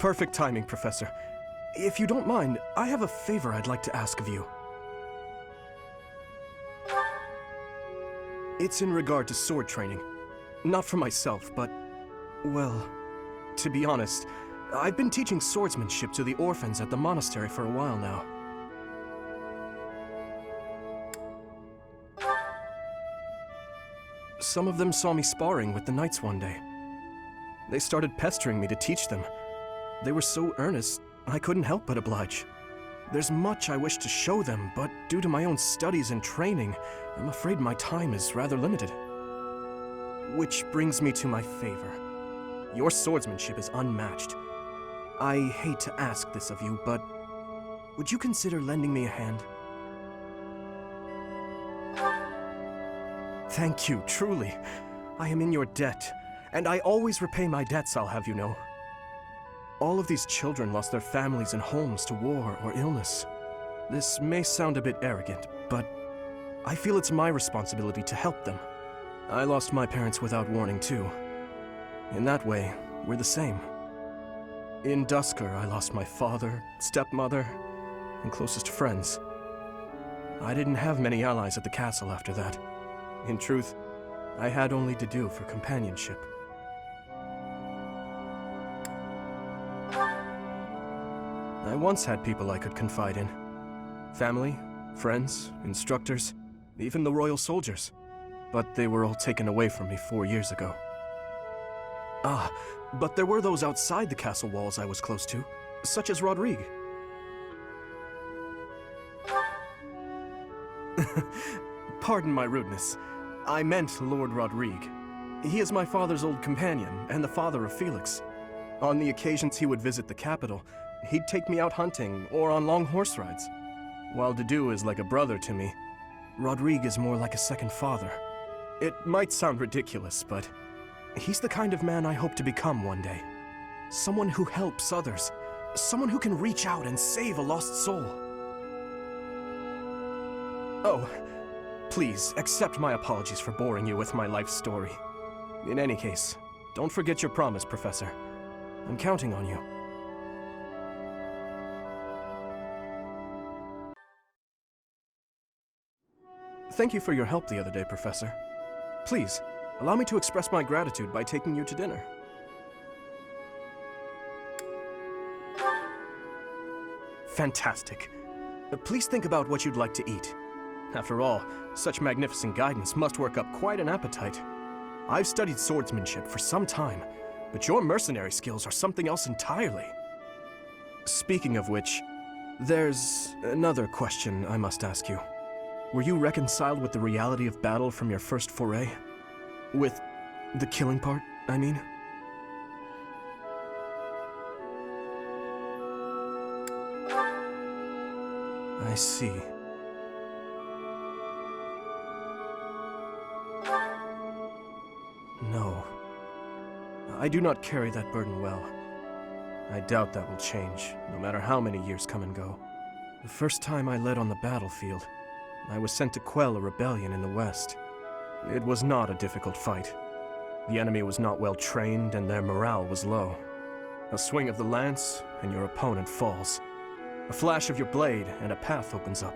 Perfect timing, Professor. If you don't mind, I have a favor I'd like to ask of you. It's in regard to sword training. Not for myself, but, well, to be honest, I've been teaching swordsmanship to the orphans at the monastery for a while now. Some of them saw me sparring with the knights one day. They started pestering me to teach them. They were so earnest, I couldn't help but oblige. There's much I wish to show them, but due to my own studies and training, I'm afraid my time is rather limited. Which brings me to my favor. Your swordsmanship is unmatched. I hate to ask this of you, but would you consider lending me a hand? Thank you, truly. I am in your debt, and I always repay my debts, I'll have you know. All of these children lost their families and homes to war or illness. This may sound a bit arrogant, but I feel it's my responsibility to help them. I lost my parents without warning, too. In that way, we're the same. In Dusker, I lost my father, stepmother, and closest friends. I didn't have many allies at the castle after that. In truth, I had only to do for companionship. I once had people I could confide in. Family, friends, instructors, even the royal soldiers. But they were all taken away from me 4 years ago. Ah, but there were those outside the castle walls I was close to, such as Rodrigue. Pardon my rudeness. I meant Lord Rodrigue. He is my father's old companion, and the father of Felix. On the occasions he would visit the capital, he'd take me out hunting or on long horse rides. While Dedu is like a brother to me, Rodrigue is more like a second father. It might sound ridiculous, but he's the kind of man I hope to become one day. Someone who helps others. Someone who can reach out and save a lost soul. Oh, please accept my apologies for boring you with my life story. In any case, don't forget your promise, Professor. I'm counting on you. Thank you for your help the other day, Professor. Please, allow me to express my gratitude by taking you to dinner. Fantastic. Please think about what you'd like to eat. After all, such magnificent guidance must work up quite an appetite. I've studied swordsmanship for some time, but your mercenary skills are something else entirely. Speaking of which, there's another question I must ask you. Were you reconciled with the reality of battle from your first foray? With the killing part, I mean? I see. No. I do not carry that burden well. I doubt that will change, no matter how many years come and go. The first time I led on the battlefield, I was sent to quell a rebellion in the west. It was not a difficult fight. The enemy was not well trained and their morale was low. A swing of the lance and your opponent falls. A flash of your blade and a path opens up.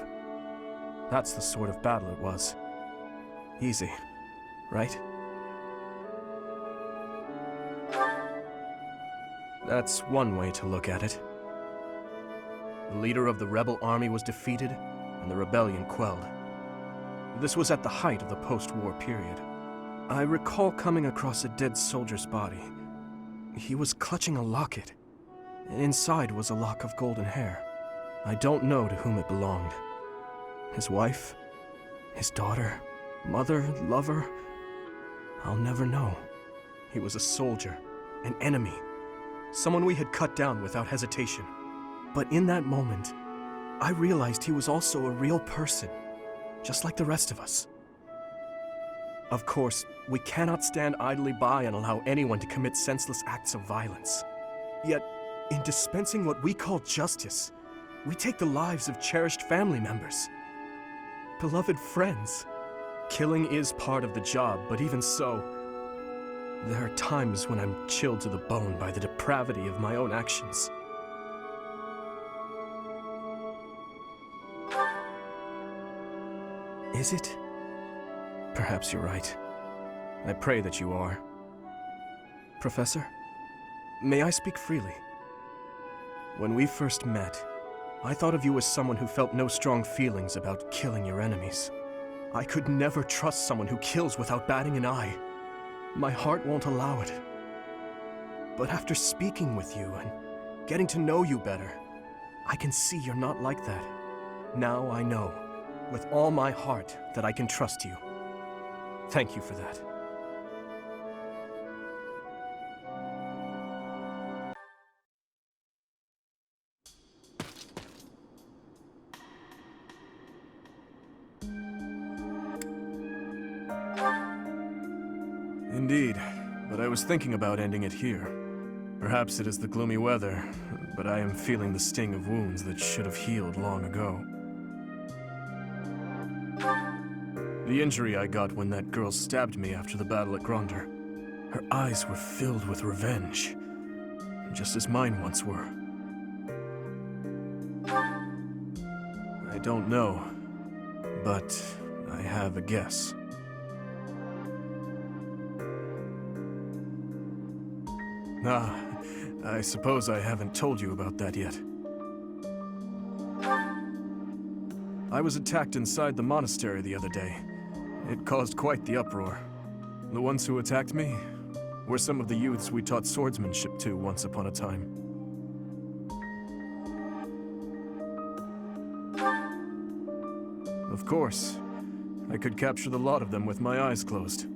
That's the sort of battle it was. Easy, right? That's one way to look at it. The leader of the rebel army was defeated and the rebellion quelled. This was at the height of the post-war period. I recall coming across a dead soldier's body. He was clutching a locket, and inside was a lock of golden hair. I don't know to whom it belonged. His wife? His daughter? Mother? Lover? I'll never know. He was a soldier, an enemy, someone we had cut down without hesitation. But in that moment, I realized he was also a real person, just like the rest of us. Of course, we cannot stand idly by and allow anyone to commit senseless acts of violence. Yet, in dispensing what we call justice, we take the lives of cherished family members, beloved friends. Killing is part of the job, but even so, There are times when I'm chilled to the bone by the depravity of my own actions. Is it? Perhaps you're right. I pray that you are. Professor, may I speak freely? When we first met, I thought of you as someone who felt no strong feelings about killing your enemies. I could never trust someone who kills without batting an eye. My heart won't allow it. But after speaking with you and getting to know you better, I can see you're not like that. Now I know, with all my heart, that I can trust you. Thank you for that. Indeed, but I was thinking about ending it here. Perhaps it is the gloomy weather, but I am feeling the sting of wounds that should have healed long ago. The injury I got when that girl stabbed me after the battle at Gronder. Her eyes were filled with revenge, just as mine once were. I don't know, but I have a guess. Ah, I suppose I haven't told you about that yet. I was attacked inside the monastery the other day. It caused quite the uproar. The ones who attacked me were some of the youths we taught swordsmanship to once upon a time. Of course, I could capture the lot of them with my eyes closed.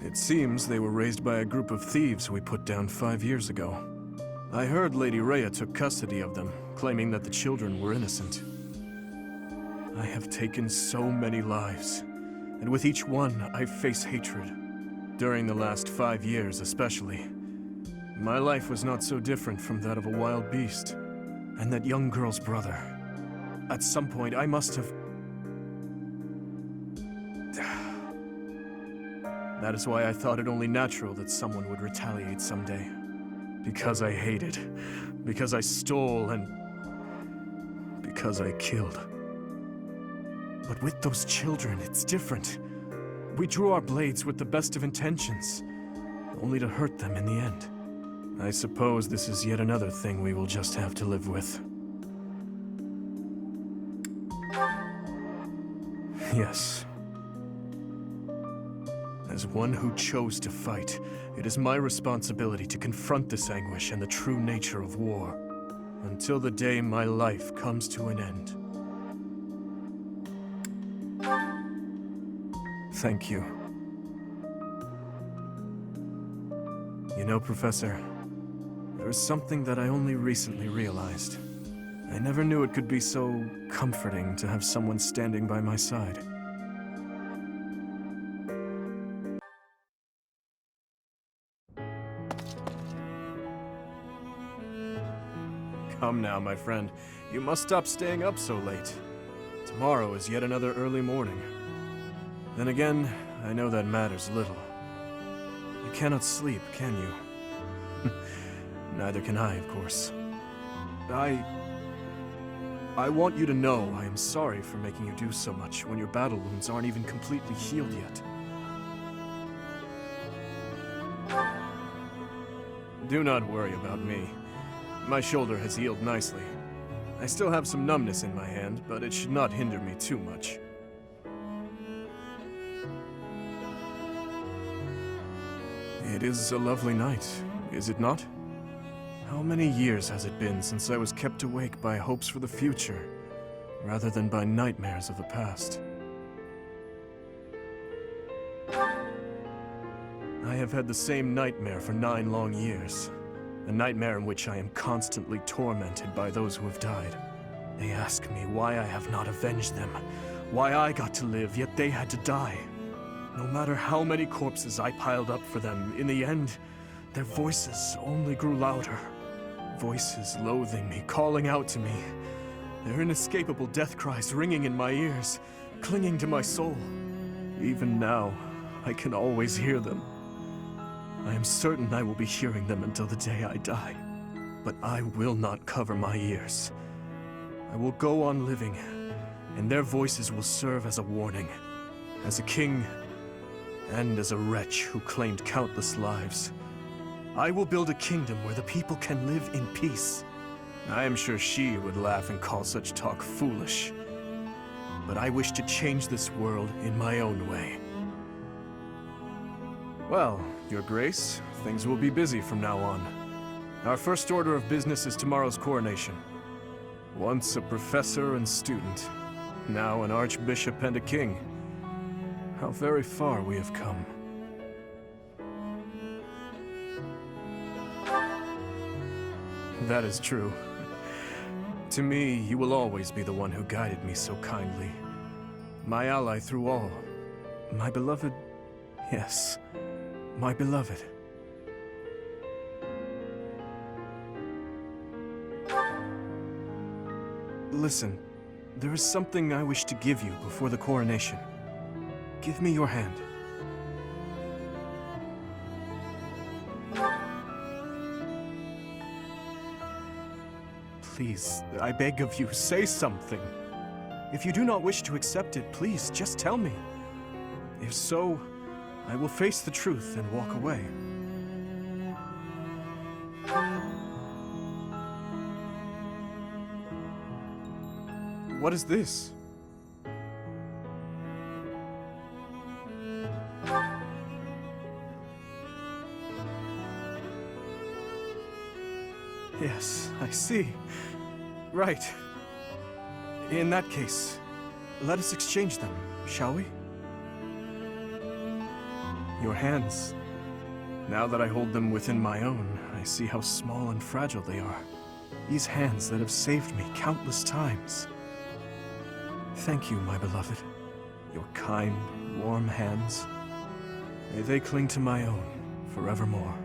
It seems they were raised by a group of thieves we put down 5 years ago. I heard Lady Rhea took custody of them, claiming that the children were innocent. I have taken so many lives, and with each one I face hatred. During the last 5 years especially. My life was not so different from that of a wild beast. And that young girl's brother. At some point I must have... That is why I thought it only natural that someone would retaliate someday. Because I hated, because I stole, and because I killed. But with those children, it's different. We drew our blades with the best of intentions, only to hurt them in the end. I suppose this is yet another thing we will just have to live with. Yes. As one who chose to fight, it is my responsibility to confront this anguish and the true nature of war, until the day my life comes to an end. Thank you. You know, Professor, there is something that I only recently realized. I never knew it could be so comforting to have someone standing by my side. Come now, my friend. You must stop staying up so late. Tomorrow is yet another early morning. Then again, I know that matters little. You cannot sleep, can you? Neither can I, of course. I want you to know I am sorry for making you do so much when your battle wounds aren't even completely healed yet. Do not worry about me. My shoulder has healed nicely. I still have some numbness in my hand, but it should not hinder me too much. It is a lovely night, is it not? How many years has it been since I was kept awake by hopes for the future, rather than by nightmares of the past? I have had the same nightmare for 9 long years. A nightmare in which I am constantly tormented by those who have died. They ask me why I have not avenged them, why I got to live, yet they had to die. No matter how many corpses I piled up for them, in the end, their voices only grew louder. Voices loathing me, calling out to me. Their inescapable death cries ringing in my ears, clinging to my soul. Even now, I can always hear them. I am certain I will be hearing them until the day I die. But I will not cover my ears. I will go on living, and their voices will serve as a warning. As a king, and as a wretch who claimed countless lives, I will build a kingdom where the people can live in peace. I am sure she would laugh and call such talk foolish. But I wish to change this world in my own way. Well, Your Grace, things will be busy from now on. Our first order of business is tomorrow's coronation. Once a professor and student, now an archbishop and a king. How very far we have come. That is true. To me, you will always be the one who guided me so kindly. My ally through all. My beloved... Yes, my beloved. Listen, there is something I wish to give you before the coronation. Give me your hand. Please, I beg of you, say something. If you do not wish to accept it, please, just tell me. If so, I will face the truth and walk away. What is this? Yes, I see. Right. In that case, let us exchange them, shall we? Your hands. Now that I hold them within my own, I see how small and fragile they are. These hands that have saved me countless times. Thank you, my beloved. Your kind, warm hands. May they cling to my own forevermore.